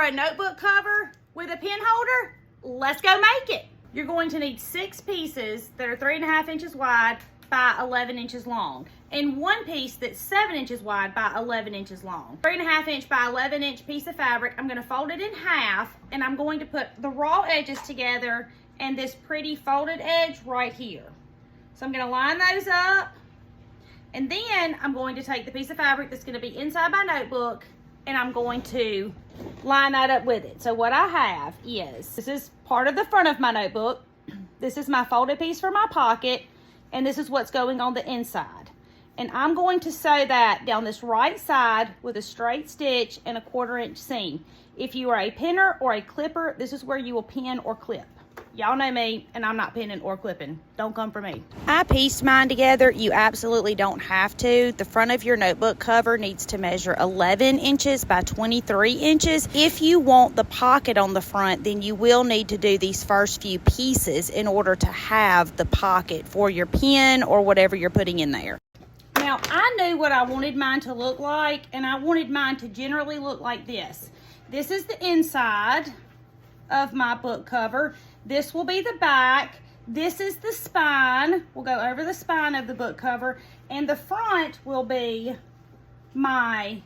a notebook cover with a pen holder? Let's go make it. You're going to need 6 pieces that are 3.5 inches wide by 11 inches long, and 1 piece that's 7 inches wide by 11 inches long. 3.5 inch by 11 inch piece of fabric. I'm going to fold it in half, and I'm going to put the raw edges together and this pretty folded edge right here. So I'm going to line those up, and then I'm going to take the piece of fabric that's going to be inside my notebook, and I'm going to line that up with it. So what I have is, this is part of the front of my notebook. This is my folded piece for my pocket, and this is what's going on the inside. And I'm going to sew that down this right side with a straight stitch and a 1/4 inch seam. If you are a pinner or a clipper, this is where you will pin or clip. Y'all know me, and I'm not pinning or clipping. Don't come for me. I pieced mine together. You absolutely don't have to. The front of your notebook cover needs to measure 11 inches by 23 inches. If you want the pocket on the front, then you will need to do these first few pieces in order to have the pocket for your pen or whatever you're putting in there. Now, I knew what I wanted mine to look like, and I wanted mine to generally look like this. This is the inside of my book cover. This will be the back. This is the spine. We'll go over the spine of the book cover, and the front will be my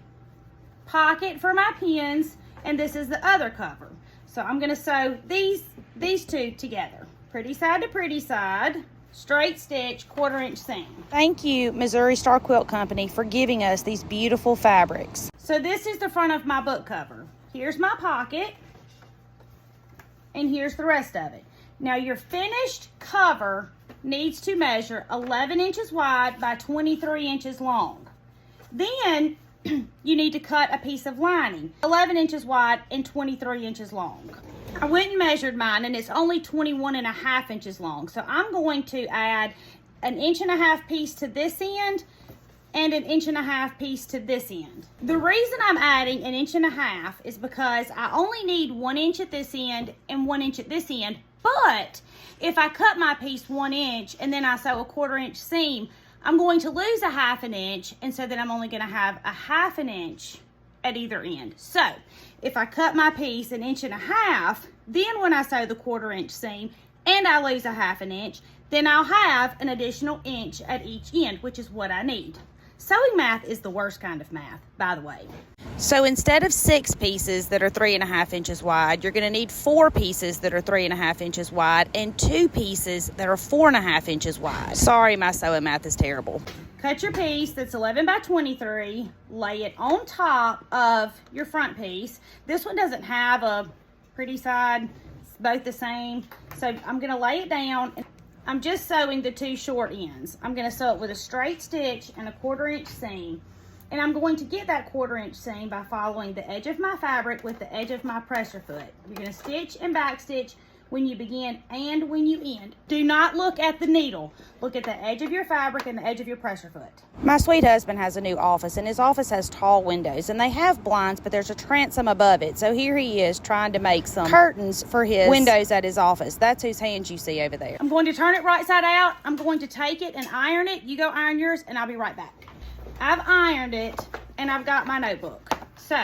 pocket for my pens, and this is the other cover. So I'm going to sew these two together. Pretty side to pretty side, straight stitch, 1/4 inch seam. Thank you, Missouri Star Quilt Company, for giving us these beautiful fabrics. So this is the front of my book cover. Here's my pocket, and here's the rest of it. Now your finished cover needs to measure 11 inches wide by 23 inches long. Then you need to cut a piece of lining 11 inches wide and 23 inches long. I went and measured mine, and it's only 21.5 inches long. So I'm going to add 1.5 inch piece to this end and 1.5 inch piece to this end. The reason I'm adding 1.5 inches is because I only need 1 inch at this end and 1 inch at this end. But if I cut my piece 1 inch and then I sew a 1/4 inch seam, I'm going to lose 1/2 inch, and so then I'm only going to have 1/2 inch at either end. So if I cut my piece 1.5 inches, then when I sew the 1/4 inch seam and I lose 1/2 inch, then I'll have an additional inch at each end, which is what I need. Sewing math is the worst kind of math, by the way. So instead of 6 pieces that are 3.5 inches wide, you're going to need 4 pieces that are 3.5 inches wide and 2 pieces that are 4.5 inches wide. Sorry, my sewing math is terrible. Cut your piece that's 11 by 23, lay it on top of your front piece. This one doesn't have a pretty side, it's both the same. So I'm going to lay it down. I'm just sewing the 2 short ends. I'm going to sew it with a straight stitch and a 1/4 inch seam. And I'm going to get that 1/4 inch seam by following the edge of my fabric with the edge of my presser foot. You're going to stitch and back stitch when you begin and when you end. Do not look at the needle. Look at the edge of your fabric and the edge of your presser foot. My sweet husband has a new office, and his office has tall windows, and they have blinds, but there's a transom above it. So here he is trying to make some curtains for his windows at his office. That's whose hands you see over there. I'm going to turn it right side out. I'm going to take it and iron it. You go iron yours, and I'll be right back. I've ironed it, and I've got my notebook. So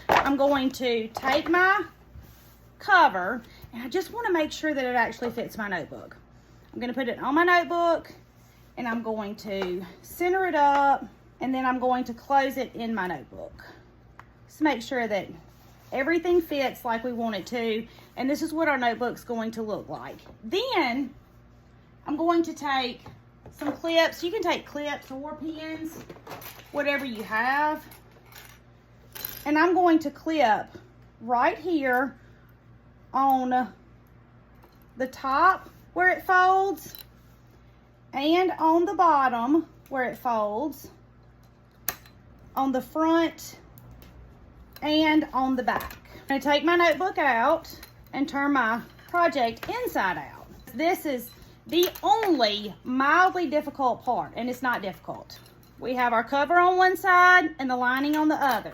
I'm going to take my cover, and I just want to make sure that it actually fits my notebook. I'm going to put it on my notebook, and I'm going to center it up, and then I'm going to close it in my notebook. Just make sure that everything fits like we want it to, and this is what our notebook's going to look like. Then I'm going to take some clips. You can take clips or pins, whatever you have, and I'm going to clip right here on the top where it folds and on the bottom where it folds, on the front and on the back. I'm going to take my notebook out and turn my project inside out. This is the only mildly difficult part, and it's not difficult. We have our cover on one side and the lining on the other.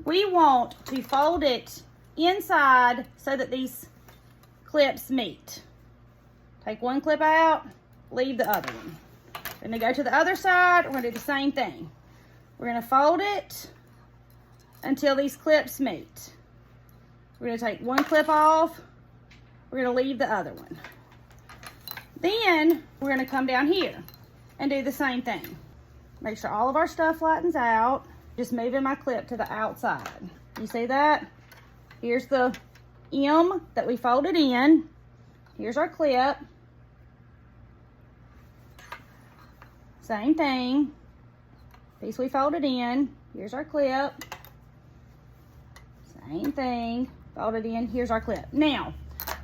We want to fold it inside so that these clips meet. Take one clip out, leave the other one. We're going to go to the other side. We're going to do the same thing. We're going to fold it until these clips meet. We're gonna take one clip off. We're gonna leave the other one. Then we're gonna come down here and do the same thing. Make sure all of our stuff flattens out. Just moving my clip to the outside. You see that? Here's the M that we folded in. Here's our clip. Same thing. Piece we folded in. Here's our clip. Same thing. Folded in. Here's our clip. Now,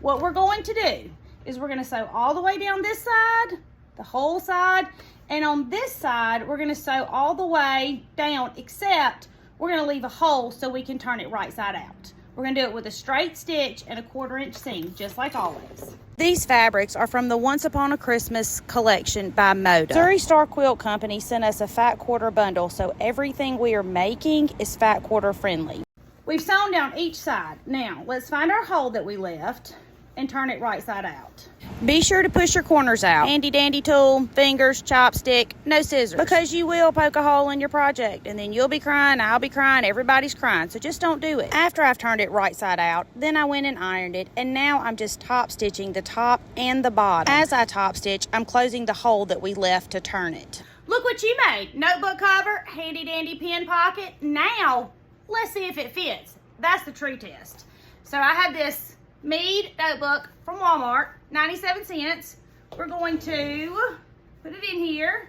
what we're going to do is we're going to sew all the way down this side, the whole side, and on this side, we're going to sew all the way down, except we're going to leave a hole so we can turn it right side out. We're going to do it with a straight stitch and a 1/4 inch seam, just like always. These fabrics are from the Once Upon a Christmas collection by Moda. Surrey Star Quilt Company sent us a fat quarter bundle, so everything we are making is fat quarter friendly. We've sewn down each side. Now, let's find our hole that we left and turn it right side out. Be sure to push your corners out. Handy dandy tool, fingers, chopstick, no scissors. Because you will poke a hole in your project and then you'll be crying, I'll be crying, everybody's crying. So just don't do it. After I've turned it right side out, then I went and ironed it, and now I'm just top stitching the top and the bottom. As I top stitch, I'm closing the hole that we left to turn it. Look what you made. Notebook cover, handy dandy pen pocket. Now, let's see if it fits. That's the true test. So I had this Mead notebook from Walmart, 97 cents. We're going to put it in here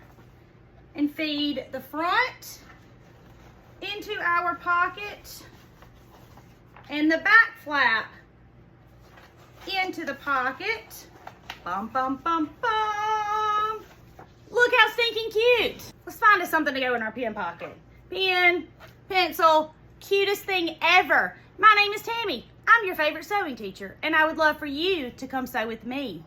and feed the front into our pocket and the back flap into the pocket. Bum, bum, bum, bum. Look how stinking cute. Let's find us something to go in our pen pocket. Pen, pencil, cutest thing ever. My name is Tammy. I'm your favorite sewing teacher, and I would love for you to come sew with me.